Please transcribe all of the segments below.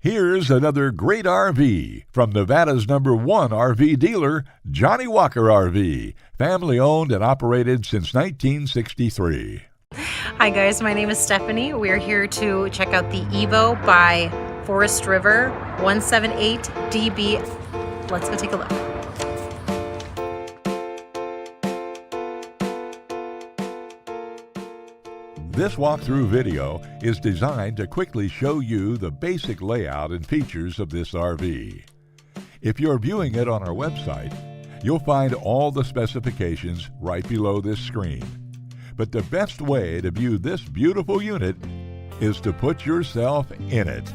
Here's another great RV from Nevada's #1 RV dealer, Johnnie Walker RV, family owned and operated since 1963. Hi guys, my name is Stephanie. We're here to check out the Evo by Forest River-178DB. Let's go take a look. This walkthrough video is designed to quickly show you the basic layout and features of this RV. If you're viewing it on our website, you'll find all the specifications right below this screen. But the best way to view this beautiful unit is to put yourself in it.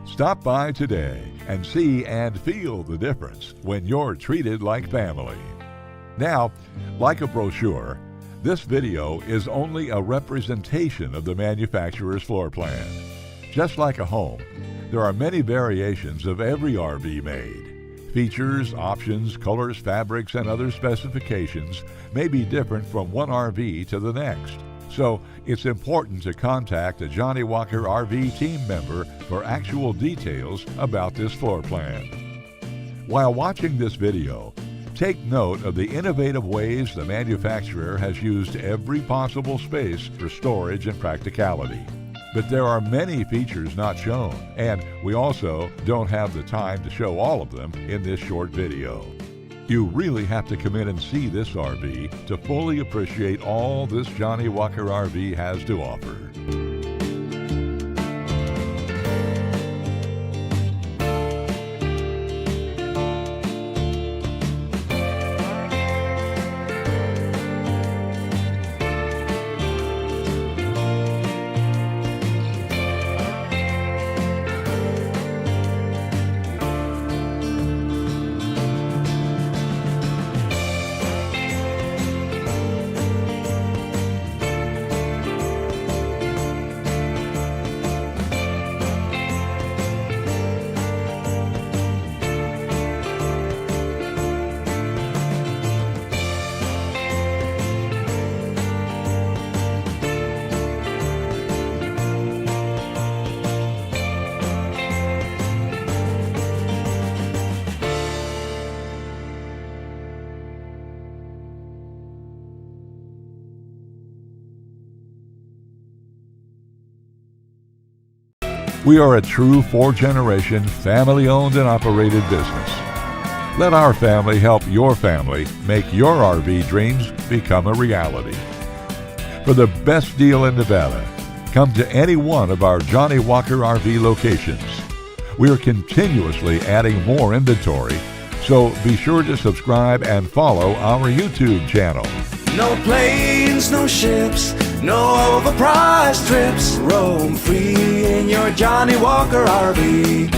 Stop by today and see and feel the difference when you're treated like family. Now, like a brochure, this video is only a representation of the manufacturer's floor plan. Just like a home, there are many variations of every RV made. Features, options, colors, fabrics, and other specifications may be different from one RV to the next. So it's important to contact a Johnnie Walker RV team member for actual details about this floor plan. While watching this video, take note of the innovative ways the manufacturer has used every possible space for storage and practicality. But there are many features not shown, and we also don't have the time to show all of them in this short video. You really have to come in and see this RV to fully appreciate all this Johnnie Walker RV has to offer. We are a true 4-generation, family-owned and operated business. Let our family help your family make your RV dreams become a reality. For the best deal in Nevada, come to any one of our Johnnie Walker RV locations. We are continuously adding more inventory, so be sure to subscribe and follow our YouTube channel. No planes, no ships, no overpriced trips. Roam free in your Johnnie Walker RV.